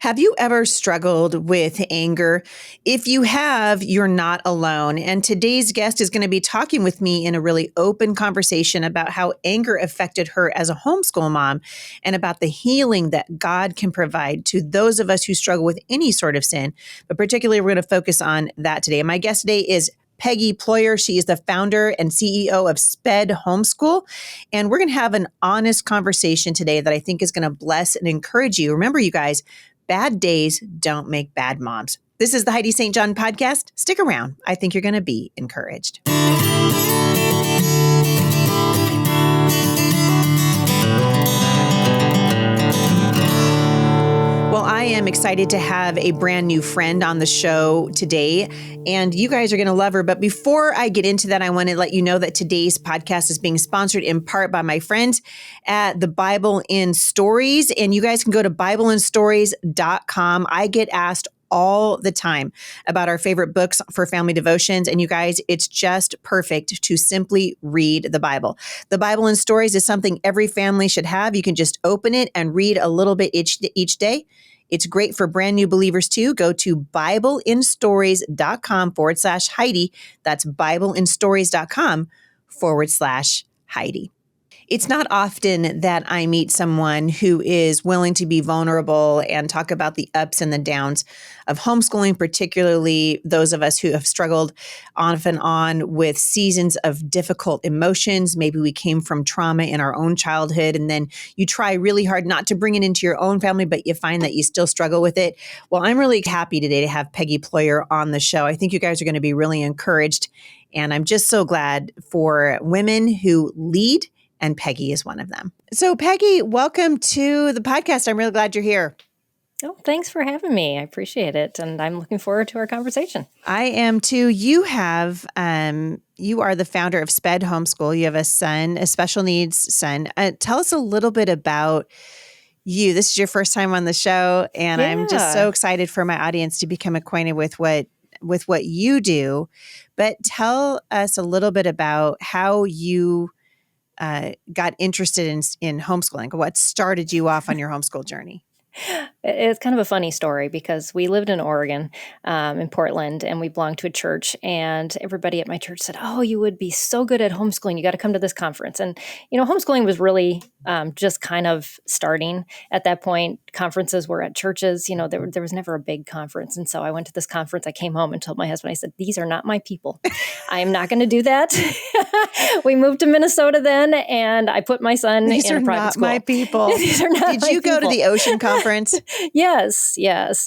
Have you ever struggled with anger? If you have, you're not alone. And today's guest is going to be talking with me in a really open conversation about how anger affected her as a homeschool mom and about the healing that God can provide to those of us who struggle with any sort of sin. But particularly, we're going to focus on that today. And my guest today is Peggy Ployhar. She is the founder and CEO of SPED Homeschool. And we're going to have an honest conversation today that I think is going to bless and encourage you. Remember, you guys, bad days don't make bad moms. This is the Heidi St. John podcast. Stick around. I think you're going to be encouraged. Well, I am excited to have a brand new friend on the show today, and you guys are going to love her. But before I get into that, I want to let you know that today's podcast is being sponsored in part by my friends at the Bible in Stories, and you guys can go to BibleInStories.com. I get asked all the time about our favorite books for family devotions. And you guys, it's just perfect to simply read the Bible. The Bible in Stories is something every family should have. You can just open it and read a little bit each day. It's great for brand new believers too. Go to BibleInStories.com/Heidi. That's BibleInStories.com/Heidi. It's not often that I meet someone who is willing to be vulnerable and talk about the ups and the downs of homeschooling, particularly those of us who have struggled off and on with seasons of difficult emotions. Maybe we came from trauma in our own childhood, and then you try really hard not to bring it into your own family, but you find that you still struggle with it. Well, I'm really happy today to have Peggy Ployhar on the show. I think you guys are going to be really encouraged, and I'm just so glad for women who lead, and Peggy is one of them. So Peggy, welcome to the podcast. I'm really glad you're here. Oh, thanks for having me. I appreciate it. And I'm looking forward to our conversation. I am too. You are the founder of SPED Homeschool. You have a son, a special needs son. Tell us a little bit about you. This is your first time on the show, and I'm just so excited for my audience to become acquainted with what you do. But tell us a little bit about how you got interested in homeschooling. What started you off on your homeschool journey? It's kind of a funny story because we lived in Oregon, in Portland, and we belonged to a church. And everybody at my church said, "Oh, you would be so good at homeschooling. You got to come to this conference." And homeschooling was really just kind of starting at that point. Conferences were at churches. There was never a big conference, and so I went to this conference. I came home and told my husband, I said, "These are not my people. I am not going to do that." We moved to Minnesota then, and I put my son in a private school. These are not my people. These are not Did you go to the Ocean Conference? Yes.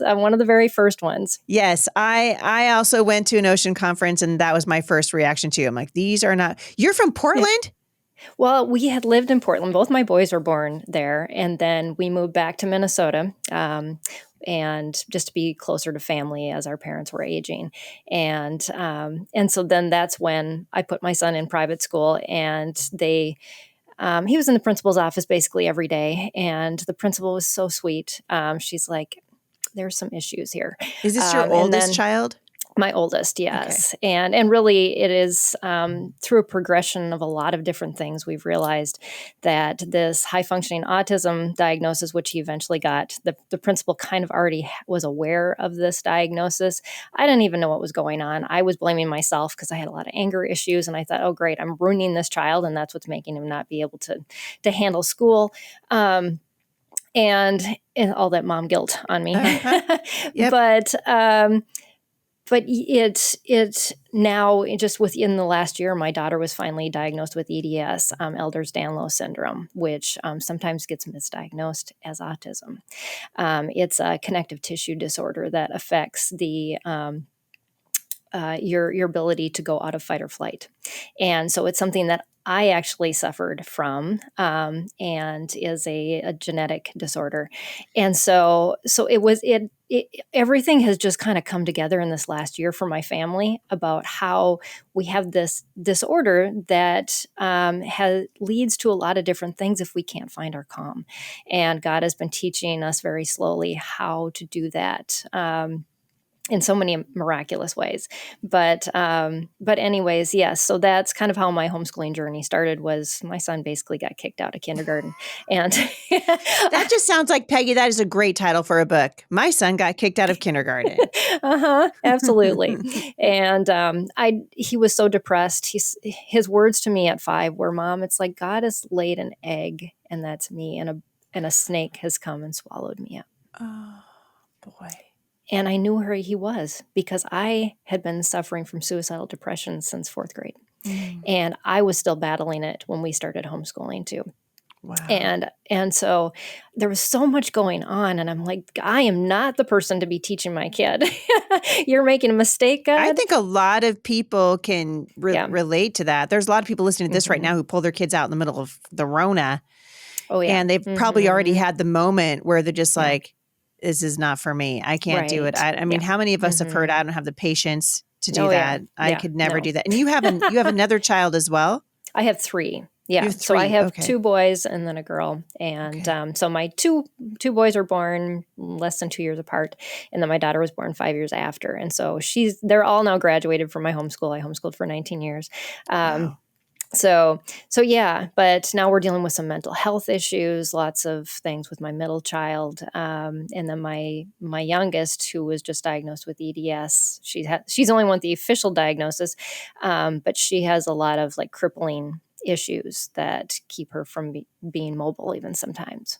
One of the very first ones. Yes. I also went to an Ocean Conference, and that was my first reaction to you. I'm like, these are not, you're from Portland? Yeah. Well, we had lived in Portland. Both my boys were born there. And then we moved back to Minnesota, and just to be closer to family as our parents were aging. And so then that's when I put my son in private school, and he was in the principal's office basically every day. And the principal was so sweet. She's like, "There's some issues here." Is this your oldest child? My oldest, yes. Okay. And really it is through a progression of a lot of different things, we've realized that this high functioning autism diagnosis, which he eventually got, the principal kind of already was aware of this diagnosis. I didn't even know what was going on. I was blaming myself because I had a lot of anger issues, and I thought, oh great, I'm ruining this child, and that's what's making him not be able to handle school. And all that mom guilt on me. Uh-huh. Yep. But it's now, just within the last year, my daughter was finally diagnosed with EDS, Ehlers-Danlos syndrome, which sometimes gets misdiagnosed as autism. It's a connective tissue disorder that affects the your ability to go out of fight or flight, and so it's something that I actually suffered from, and is a genetic disorder. And so everything has just kind of come together in this last year for my family about how we have this disorder that leads to a lot of different things if we can't find our calm. And God has been teaching us very slowly how to do that. in so many miraculous ways. But anyways, yes. So that's kind of how my homeschooling journey started. Was my son basically got kicked out of kindergarten, and That just sounds like, Peggy, that is a great title for a book. My son got kicked out of kindergarten. Absolutely. And he was so depressed. His words to me at 5 were, "Mom, it's like God has laid an egg, and that's me, and a snake has come and swallowed me up." Oh, boy. And I knew where he was because I had been suffering from suicidal depression since 4th grade. And I was still battling it when we started homeschooling too. Wow. And so there was so much going on, and I'm like, I am not the person to be teaching my kid. You're making a mistake, God. I think a lot of people can relate to that. There's a lot of people listening to this right now who pull their kids out in the middle of the Rona. Oh, yeah. And they've probably already had the moment where they're just like, this is not for me. I can't do it. I mean, how many of us have heard, I don't have the patience to do that. I could never do that. And you have another child as well? I have 3. Yeah. So I have 2 boys and then a girl. And so my two boys were born less than 2 years apart. And then my daughter was born 5 years after. And so they're all now graduated from my homeschool. I homeschooled for 19 years. Wow. So yeah, but now we're dealing with some mental health issues, lots of things with my middle child. And then my youngest, who was just diagnosed with EDS, she's only one with the official diagnosis, but she has a lot of like crippling issues that keep her from being mobile even sometimes.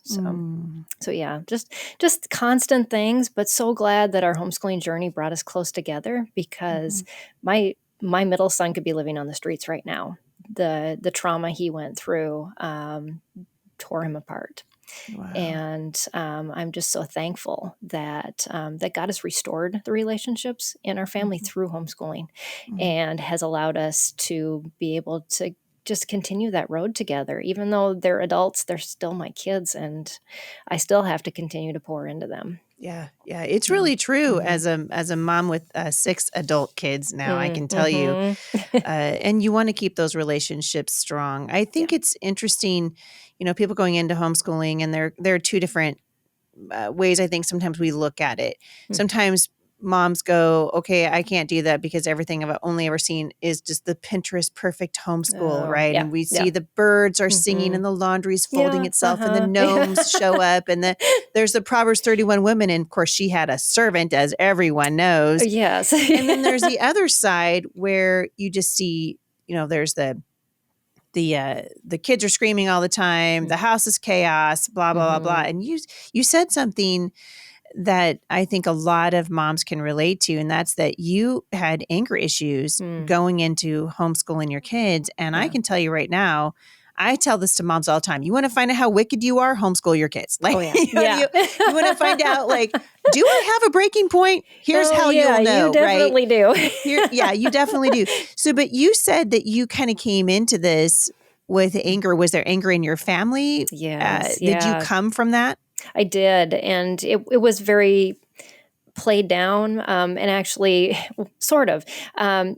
So yeah, just constant things, but so glad that our homeschooling journey brought us close together because my middle son could be living on the streets right now. The trauma he went through tore him apart. Wow. And I'm just so thankful that that God has restored the relationships in our family through homeschooling and has allowed us to be able to just continue that road together. Even though they're adults, they're still my kids, and I still have to continue to pour into them. Yeah. It's really true. As a mom with 6 adult kids now, I can tell you, and you want to keep those relationships strong. I think it's interesting, people going into homeschooling, and there are 2 different ways I think sometimes we look at it. Sometimes moms go, okay, I can't do that because everything I've only ever seen is just the Pinterest perfect homeschool, right? And we see the birds are singing and the laundry's folding itself and the gnomes show up and there's the Proverbs 31 woman. And of course she had a servant, as everyone knows. Yes. And then there's the other side where you just see, there's the kids are screaming all the time. The house is chaos, blah, blah, blah, blah. And you said something that I think a lot of moms can relate to, and that's that you had anger issues going into homeschooling your kids. And I can tell you right now, I tell this to moms all the time. You want to find out how wicked you are? Homeschool your kids. Like, you want to find out, like, do I have a breaking point? Here's how you'll know, you definitely do. You definitely do. So, but you said that you kind of came into this with anger. Was there anger in your family? Yes. Did you come from that? I did. And it was very played down and actually sort of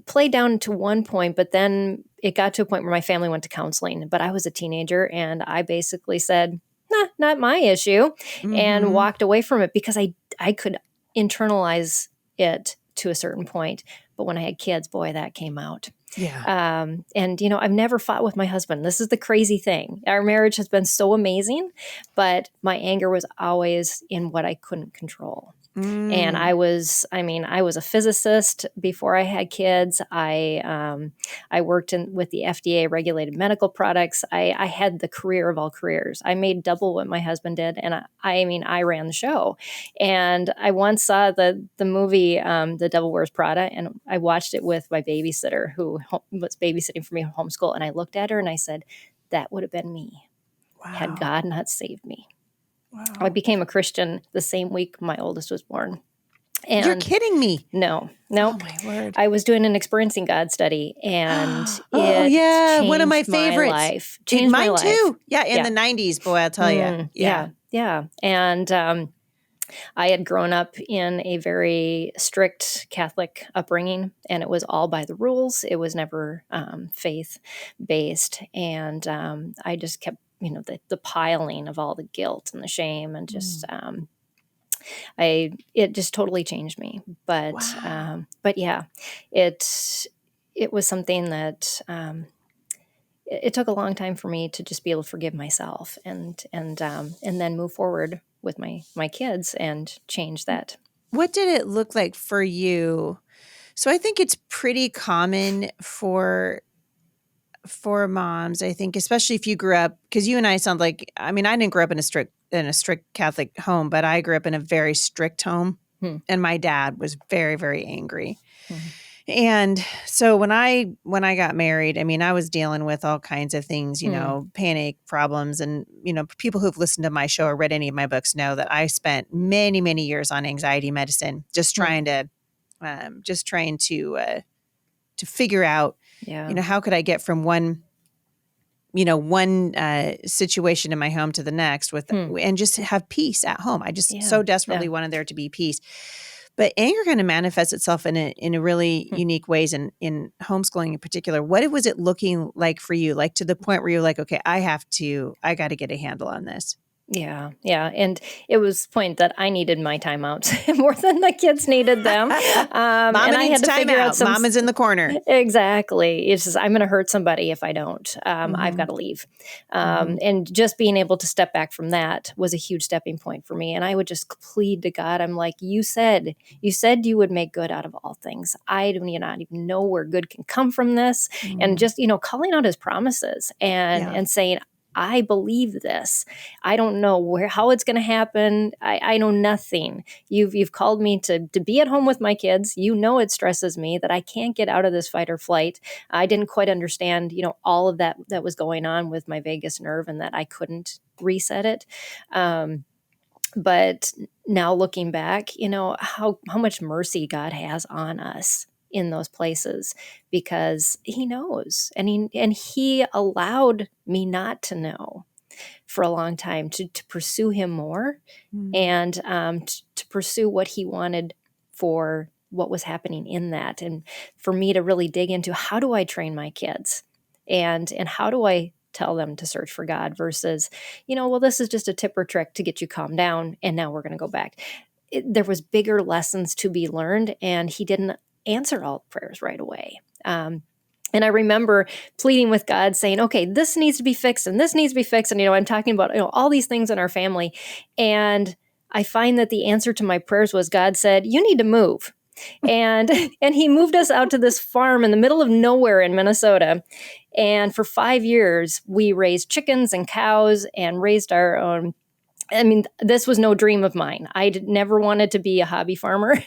played down to one point, but then it got to a point where my family went to counseling, but I was a teenager and I basically said, nah, not my issue, and walked away from it because I could internalize it to a certain point. But when I had kids, boy, that came out. Yeah. And, I've never fought with my husband. This is the crazy thing. Our marriage has been so amazing, but my anger was always in what I couldn't control. And I was a physicist before I had kids. I worked with the FDA regulated medical products. I had the career of all careers. I made double what my husband did. And I ran the show. And I once saw the movie, The Devil Wears Prada, and I watched it with my babysitter who was babysitting for me at homeschool. And I looked at her and I said, that would have been me had God not saved me. Wow. I became a Christian the same week my oldest was born. And you're kidding me. No. Oh my word. I was doing an Experiencing God study and one of my favorites. My life. Changed my life. Mine too. Yeah, in the 90s, boy, I'll tell you. Yeah. And I had grown up in a very strict Catholic upbringing, and it was all by the rules. It was never faith-based. And I just kept, the piling of all the guilt and the shame and just It just totally changed me. Wow. But yeah, it was something that it took a long time for me to just be able to forgive myself and then move forward with my kids and change that. What did it look like for you? So I think it's pretty common for moms, I think, especially if you grew up, because you and I sound like, I mean, I didn't grow up in a strict Catholic home, but I grew up in a very strict home, Hmm. and my dad was very, very angry. Hmm. And so when I got married, I mean, I was dealing with all kinds of things, panic problems, and people who've listened to my show or read any of my books know that I spent many, many years on anxiety medicine, just trying to figure out, Yeah. how could I get from one situation in my home to the next and just have peace at home. I just Yeah. so desperately Yeah. wanted there to be peace. But anger kind of manifests itself in a really unique ways in homeschooling in particular. What was it looking like for you? Like to the point where you're like, okay, I got to get a handle on this. Yeah, yeah, and it was the point that I needed my timeouts more than the kids needed them, and Mama I had needs to figure out timeout. Mama's in the corner. Exactly. It's just I'm going to hurt somebody if I don't. I've Mm-hmm. got to leave, Mm-hmm. and just being able to step back from that was a huge stepping point for me. And I would just plead to God. I'm like, you said you would make good out of all things. I do not even know where good can come from this, and Mm-hmm. just calling out His promises and Yeah. and saying, I believe this. I don't know how it's going to happen. I know nothing. You've called me to be at home with my kids. It stresses me that I can't get out of this fight or flight. I didn't quite understand, all of that was going on with my vagus nerve, and that I couldn't reset it. But now looking back, how much mercy God has on us in those places, because He knows, and He allowed me not to know for a long time to pursue Him more, Mm-hmm. and to pursue what He wanted for what was happening in that, and for me to really dig into, how do I train my kids, and how do I tell them to search for God versus, well, this is just a tip or trick to get you calmed down, and now we're going to go back. There was bigger lessons to be learned, and He didn't answer all prayers right away. And I remember pleading with God, saying, okay, this needs to be fixed and this needs to be fixed. And, I'm talking about, all these things in our family. And I find that the answer to my prayers was, God said, you need to move. And He moved us out to this farm in the middle of nowhere in Minnesota. And for 5 years, we raised chickens and cows and raised our own. I mean, this was no dream of mine. I never wanted to be a hobby farmer.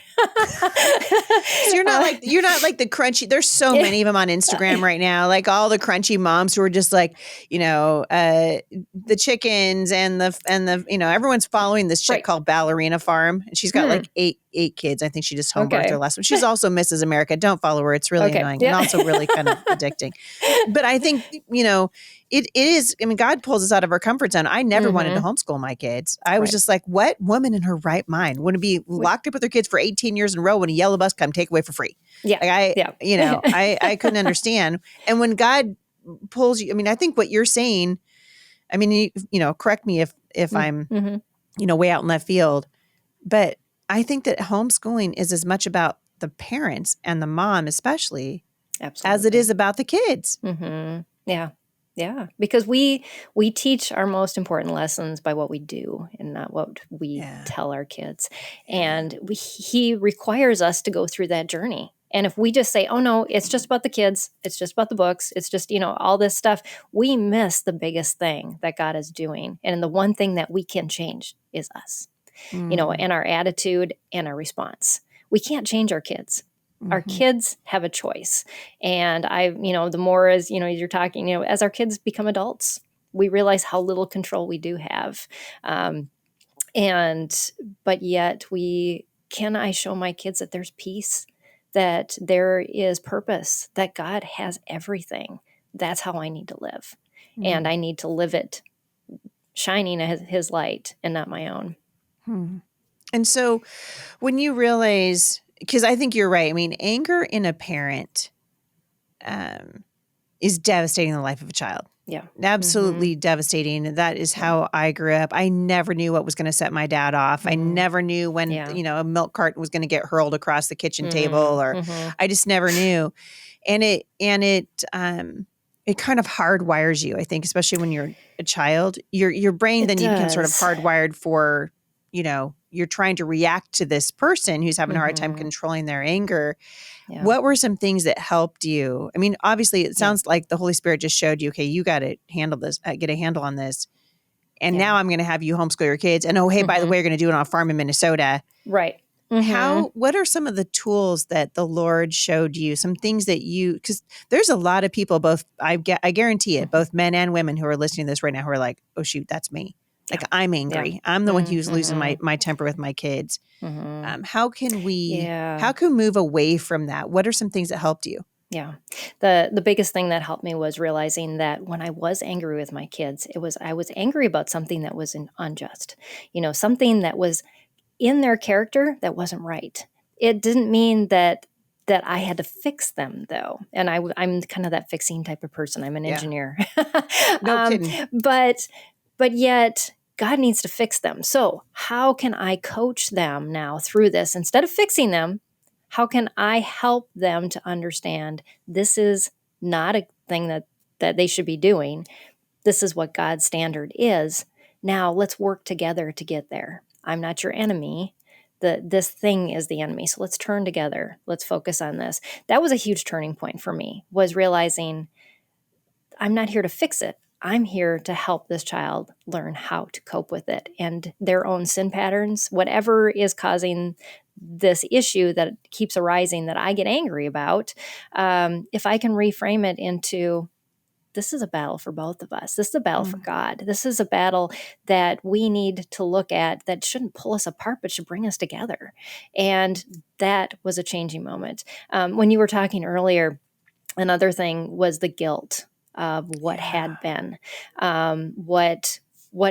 So you're not like the crunchy. There's so many of them on Instagram right now, like all the crunchy moms who are just like, the chickens and the everyone's following this chick Right. called Ballerina Farm, and she's got like eight kids. I think she just home birthed her last one. She's also Mrs. America. Don't follow her. It's really annoying and also really kind of addicting. But I think it is. I mean, God pulls us out of our comfort zone. I never wanted to homeschool my kids. I was just like, what woman in her right mind would be locked up with her kids for 18 years in a row when a yellow bus come take away for free? Yeah. Like I couldn't understand. And when God pulls you, I mean, I think what you're saying, I mean, correct me if I'm, way out in left field, but I think that homeschooling is as much about the parents and the mom, especially, Absolutely, as it is about the kids. Mm-hmm. Yeah. Yeah. Because we teach our most important lessons by what we do and not what we tell our kids. And He requires us to go through that journey. And if we just say, oh no, it's just about the kids, it's just about the books, it's just, all this stuff, we miss the biggest thing that God is doing. And the one thing that we can change is us, and our attitude and our response. We can't change our kids. Our kids have a choice. And the more as you're talking, as our kids become adults, we realize how little control we do have. But yet can I show my kids that there's peace, that there is purpose, that God has everything. That's how I need to live. And I need to live it shining His light and not my own. And so when you realize, because I think you're right. I mean, anger in a parent is devastating the life of a child. Yeah. Absolutely devastating. That is how I grew up. I never knew what was going to set my dad off. I never knew when, a milk carton was going to get hurled across the kitchen table, or I just never knew. And it kind of hardwires you, I think, especially when you're a child. Your brain then becomes sort of hardwired for, you're trying to react to this person who's having a hard time controlling their anger. Yeah. What were some things that helped you? I mean, obviously, it sounds like the Holy Spirit just showed you, okay, you got to handle this, get a handle on this. And now I'm going to have you homeschool your kids. And hey, by the way, you're going to do it on a farm in Minnesota. Right. What are some of the tools that the Lord showed you? Some things that because there's a lot of people, I guarantee it, both men and women who are listening to this right now who are like, oh, shoot, that's me. Like, I'm angry. I'm the one who's losing my temper with my kids. How can we move away from that? What are some things that helped you? Yeah. The biggest thing that helped me was realizing that when I was angry with my kids, I was angry about something that was unjust, something that was in their character that wasn't right. It didn't mean that I had to fix them, though. And I'm kind of that fixing type of person. I'm an engineer. No kidding. But yet God needs to fix them. So how can I coach them now through this? Instead of fixing them, how can I help them to understand this is not a thing that they should be doing? This is what God's standard is. Now let's work together to get there. I'm not your enemy. This thing is the enemy. So let's turn together. Let's focus on this. That was a huge turning point for me, was realizing I'm not here to fix it. I'm here to help this child learn how to cope with it and their own sin patterns, whatever is causing this issue that keeps arising that I get angry about. If I can reframe it into, this is a battle for both of us. This is a battle for God. This is a battle that we need to look at that shouldn't pull us apart, but should bring us together. And that was a changing moment. When you were talking earlier, another thing was the guilt of what had been, what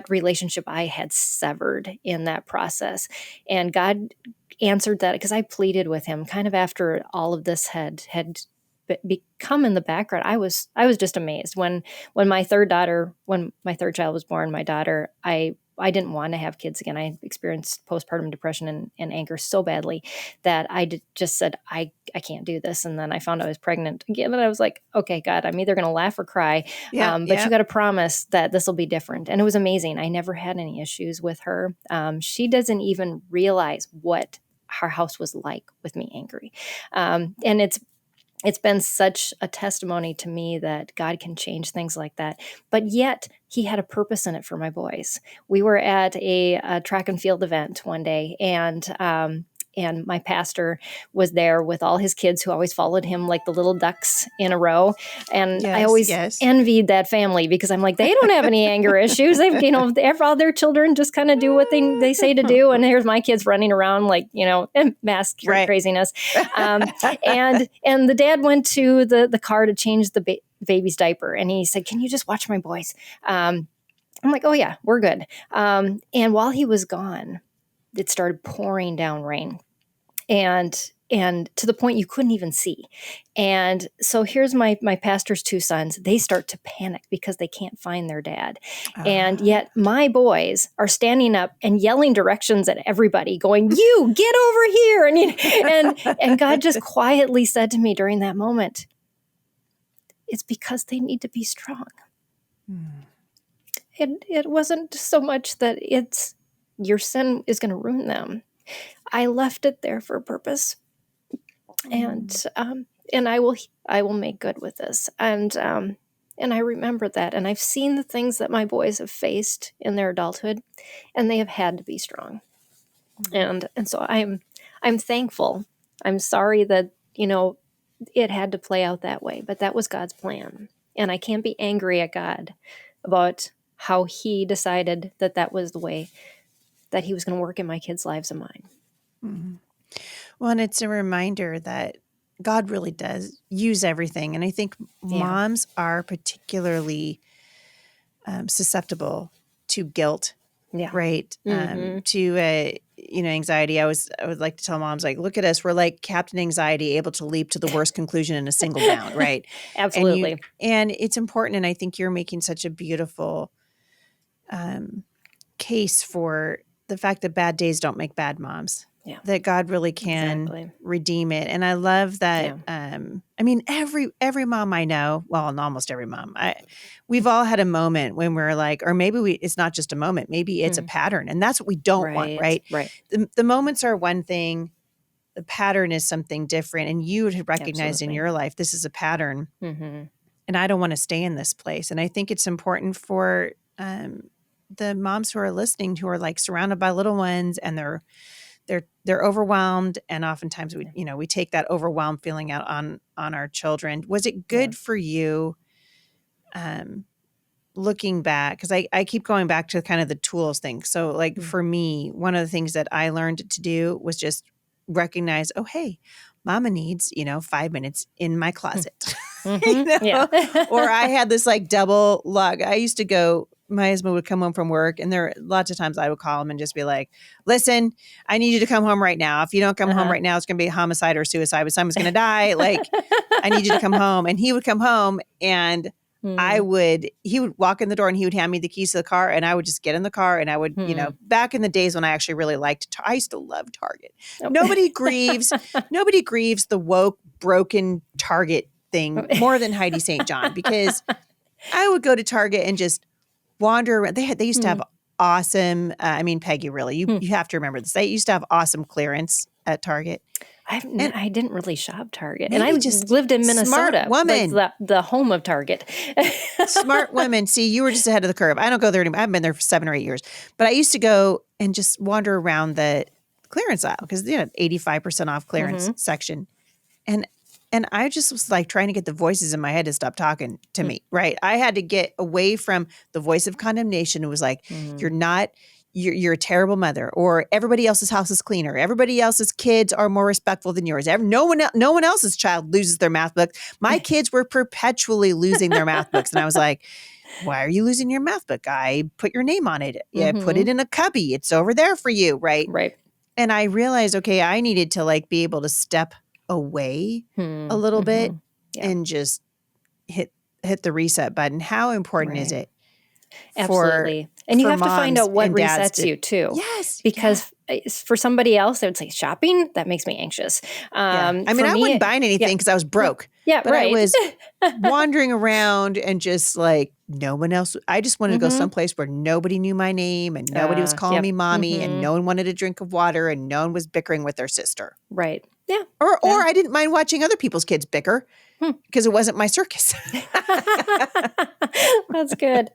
relationship I had severed in that process. And God answered that because I pleaded with him kind of after all of this had become in the background. I was just amazed when my third child was born, my daughter, I didn't want to have kids again. I experienced postpartum depression and anger so badly that I just said, I can't do this. And then I found I was pregnant again. And I was like, okay, God, I'm either going to laugh or cry. But you got to promise that this will be different. And it was amazing. I never had any issues with her. She doesn't even realize what our house was like with me angry. And it's been such a testimony to me that God can change things like that. But yet he had a purpose in it for my boys. We were at a track and field event one day, and my pastor was there with all his kids who always followed him like the little ducks in a row. And I always envied that family because I'm like, they don't have any anger issues. They've, all their children just kind of do what they say to do. And here's my kids running around like, mass craziness. And the dad went to the car to change the baby's diaper. And he said, can you just watch my boys? I'm like, oh yeah, we're good. And while he was gone, it started pouring down rain and to the point you couldn't even see. And so here's my pastor's two sons. They start to panic because they can't find their dad. And yet my boys are standing up and yelling directions at everybody going, you get over here. And God just quietly said to me during that moment, it's because they need to be strong. It wasn't so much that it's your sin is going to ruin them. I left it there for a purpose, and I will make good with this. And I remember that, and I've seen the things that my boys have faced in their adulthood, and they have had to be strong. And so I'm thankful. I'm sorry that it had to play out that way, but that was God's plan, and I can't be angry at God about how he decided that was the way that he was going to work in my kids' lives and mine. Mm-hmm. Well, and it's a reminder that God really does use everything. And I think moms are particularly susceptible to guilt, right? anxiety, I would like to tell moms, like, look at us. We're like Captain Anxiety, able to leap to the worst conclusion in a single bound, right? Absolutely. And it's important. And I think you're making such a beautiful case for the fact that bad days don't make bad moms. Yeah. That God really can redeem it. And I love that. Every mom I know, well, almost every mom, we've all had a moment when we're like, or maybe it's not just a moment, maybe it's a pattern. And that's what we don't want, right? Right. The moments are one thing. The pattern is something different. And you had recognized in your life, this is a pattern. Mm-hmm. And I don't want to stay in this place. And I think it's important for the moms who are listening, who are like surrounded by little ones, and they're overwhelmed. And oftentimes we take that overwhelmed feeling out on our children. Was it good for you, looking back? Because I keep going back to kind of the tools thing. So like for me, one of the things that I learned to do was just recognize, oh, hey, mama needs, 5 minutes in my closet. Mm-hmm. Or I had this like double log. I used to go, my husband would come home from work, and there lots of times I would call him and just be like, listen, I need you to come home right now. If you don't come home right now, it's going to be a homicide or suicide, but someone's going to die. Like, I need you to come home. And he would come home, and he would walk in the door, and he would hand me the keys to the car, and I would just get in the car, and I would, back in the days when I actually really liked, I used to love Target. Nobody grieves the woke, broken Target thing more than Heidi St. John, because I would go to Target and just wander around. They used to have awesome, Peggy, really, you have to remember this. They used to have awesome clearance at Target. I didn't really shop Target, and I just lived in Minnesota. Smart woman, the home of Target. Smart woman. See, you were just ahead of the curve. I don't go there anymore. I haven't been there for 7 or 8 years, but I used to go and just wander around the clearance aisle, because 85% off clearance section, and I just was like trying to get the voices in my head to stop talking to me. Right? I had to get away from the voice of condemnation. It was like, you're a terrible mother, or everybody else's house is cleaner. Everybody else's kids are more respectful than yours. No one else's child loses their math book. My kids were perpetually losing their math books. And I was like, why are you losing your math book? I put your name on it. Yeah, put it in a cubby. It's over there for you. Right. Right. And I realized, okay, I needed to like be able to step away a little bit and just hit the reset button. How important is it? Absolutely. And you have to find out what resets you too. Yes. Because for somebody else, they would say shopping, that makes me anxious. I wasn't buying anything because I was broke. Yeah, but I was wandering around and just like no one else. I just wanted to go someplace where nobody knew my name, and nobody was calling me mommy, and no one wanted a drink of water, and no one was bickering with their sister. Right. Yeah. Or I didn't mind watching other people's kids bicker because it wasn't my circus. That's good.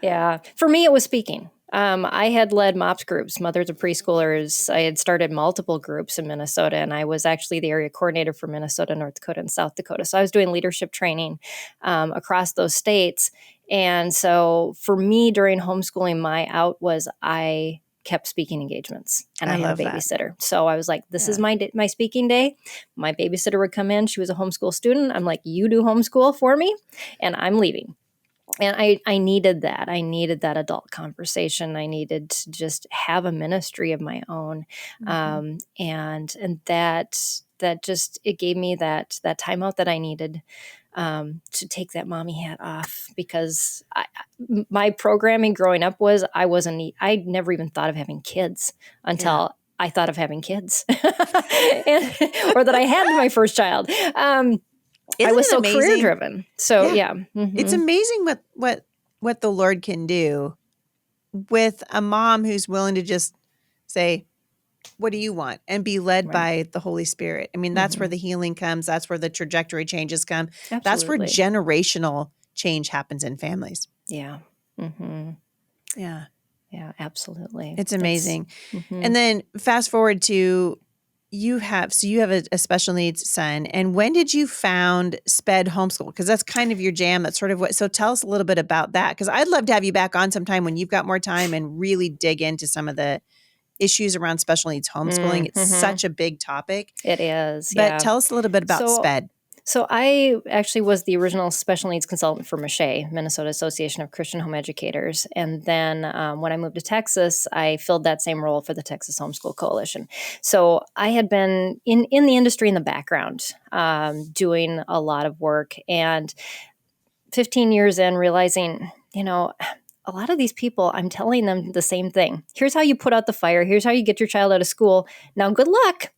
Yeah. For me, it was speaking. I had led MOPS groups, mothers of preschoolers. I had started multiple groups in Minnesota, and I was actually the area coordinator for Minnesota, North Dakota, and South Dakota. So I was doing leadership training across those states. And so for me during homeschooling, my out was I kept speaking engagements, and I had a babysitter. That. So I was like, this is my speaking day. My babysitter would come in. She was a homeschool student. I'm like, you do homeschool for me, and I'm leaving. And I needed that. I needed that adult conversation. I needed to just have a ministry of my own. And that just, it gave me that timeout that I needed to take that mommy hat off, because my programming growing up was I never even thought of having kids until I thought of having kids or that I had my first child. I was so career driven. So it's amazing what the Lord can do with a mom who's willing to just say, what do you want? And be led by the Holy Spirit. I mean, that's where the healing comes. That's where the trajectory changes come. Absolutely. That's where generational change happens in families. Yeah. Yeah. Yeah, absolutely. It's amazing. And then fast forward to you have a special needs son. And when did you found SPED Homeschool? Because that's kind of your jam. That's sort of so tell us a little bit about that. Because I'd love to have you back on sometime when you've got more time and really dig into some of the issues around special needs homeschooling. It's such a big topic. It is. But tell us a little bit about SPED. So I actually was the original special needs consultant for MACHE, Minnesota Association of Christian Home Educators. And then when I moved to Texas, I filled that same role for the Texas Homeschool Coalition. So I had been in the industry in the background, doing a lot of work. And 15 years in, realizing, a lot of these people, I'm telling them the same thing. Here's how you put out the fire. Here's how you get your child out of school. Now, good luck.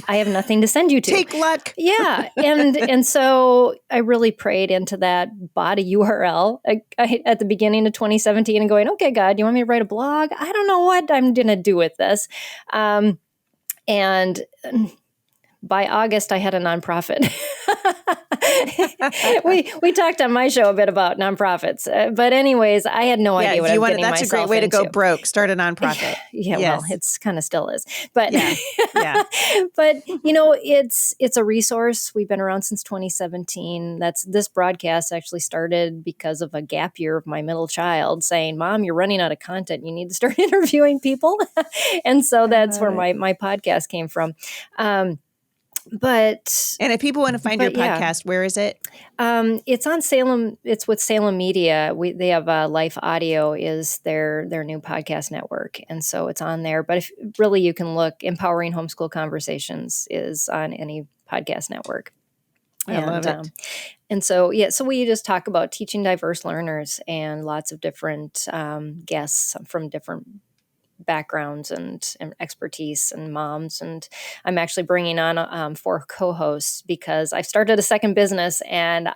I have nothing to send you to. Take luck. Yeah. And so I really prayed into that, bought a URL at the beginning of 2017 and going, okay, God, you want me to write a blog? I don't know what I'm going to do with this. And by August, I had a nonprofit. we talked on my show a bit about nonprofits, but anyways, I had no idea what I was getting myself into. That's a great way to go broke. Start a nonprofit. Yeah, yes. Well, it's kind of still is, but yeah. But it's a resource. We've been around since 2017. This broadcast actually started because of a gap year of my middle child saying, "Mom, you're running out of content. You need to start interviewing people," and so that's where my podcast came from. And if people want to find your podcast, where is it? It's on Salem. It's with Salem Media. They have Life Audio is their new podcast network, and so it's on there. But if really, you can look. Empowering Homeschool Conversations is on any podcast network. I love it. And so so we just talk about teaching diverse learners and lots of different guests from different backgrounds and expertise and moms. And I'm actually bringing on 4 co-hosts because I've started a second business and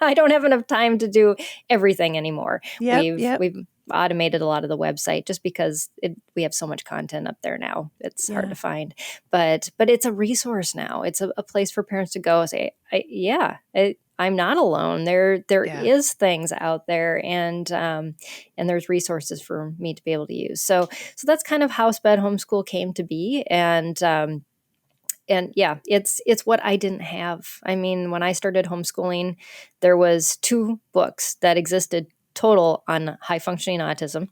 I don't have enough time to do everything anymore. We've automated a lot of the website just because we have so much content up there now. It's hard to find, but it's a resource now. It's a place for parents to go and say, I'm not alone. There is things out there, and there's resources for me to be able to use. So that's kind of how SPED Homeschool came to be, and it's what I didn't have. I mean, when I started homeschooling, there was 2 books that existed total on high functioning autism.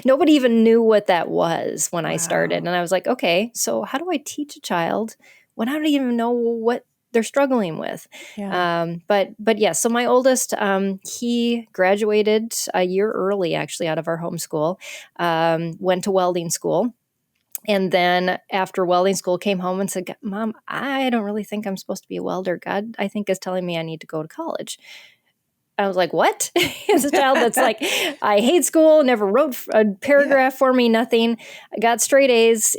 Nobody even knew what that was when I started, and I was like, okay, so how do I teach a child when I don't even know what they're struggling with? So my oldest, he graduated a year early, actually, out of our homeschool, went to welding school. And then after welding school, came home and said, Mom, I don't really think I'm supposed to be a welder. God, I think, is telling me I need to go to college. I was like, what? It's a child that's like, I hate school, never wrote a paragraph for me, nothing. I got straight A's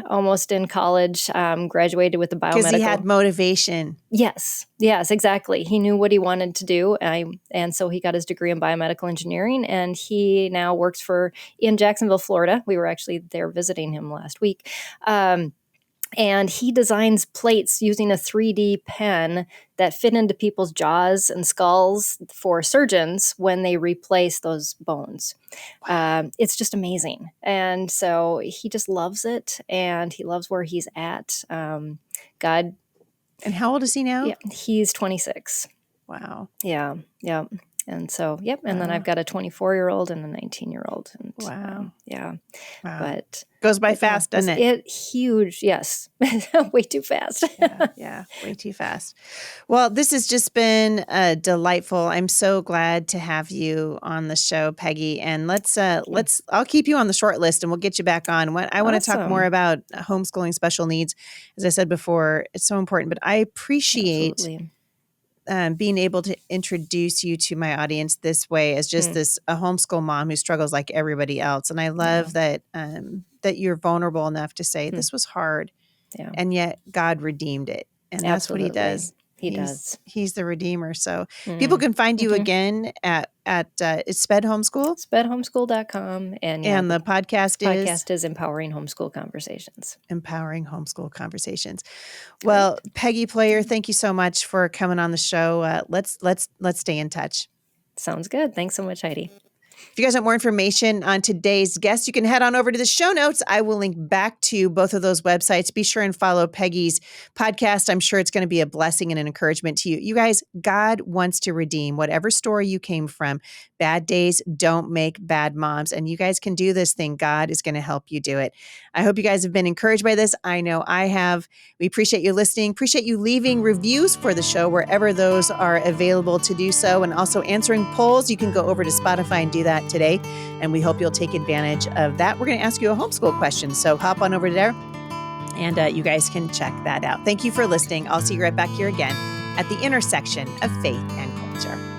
almost in college, graduated with a biomedical. Because he had motivation. Yes, exactly. He knew what he wanted to do. And so he got his degree in biomedical engineering, and he now works in Jacksonville, Florida. We were actually there visiting him last week. And he designs plates using a 3D pen that fit into people's jaws and skulls for surgeons when they replace those bones. Wow. It's just amazing. And so he just loves it, and he loves where he's at. God. And how old is he now? Yeah, he's 26. Wow. Yeah. And so, and then I've got a 24-year-old and a 19-year-old. And, wow. Wow. But goes by fast, doesn't it? Huge. Yes. Way too fast. Yeah. Way too fast. Well, this has just been delightful. I'm so glad to have you on the show, Peggy. And I'll keep you on the short list and we'll get you back on. I want to talk more about homeschooling special needs. As I said before, it's so important, but I appreciate being able to introduce you to my audience this way as just a homeschool mom who struggles like everybody else. And I love that you're vulnerable enough to say this was hard, and yet God redeemed it. And that's what he does. He does. He's the Redeemer. So people can find you again at it's SPED Homeschool? SPEDHomeschool.com. And the podcast is Empowering Homeschool Conversations. Empowering Homeschool Conversations. Well, Peggy Ployhar, thank you so much for coming on the show. Let's stay in touch. Sounds good. Thanks so much, Heidi. If you guys want more information on today's guest, you can head on over to the show notes. I will link back to both of those websites. Be sure and follow Peggy's podcast. I'm sure it's going to be a blessing and an encouragement to you. You guys, God wants to redeem whatever story you came from. Bad days don't make bad moms. And you guys can do this thing. God is going to help you do it. I hope you guys have been encouraged by this. I know I have. We appreciate you listening. Appreciate you leaving reviews for the show wherever those are available to do so. And also answering polls. You can go over to Spotify and do that today. And we hope you'll take advantage of that. We're going to ask you a homeschool question. So hop on over there and you guys can check that out. Thank you for listening. I'll see you right back here again at the intersection of faith and culture.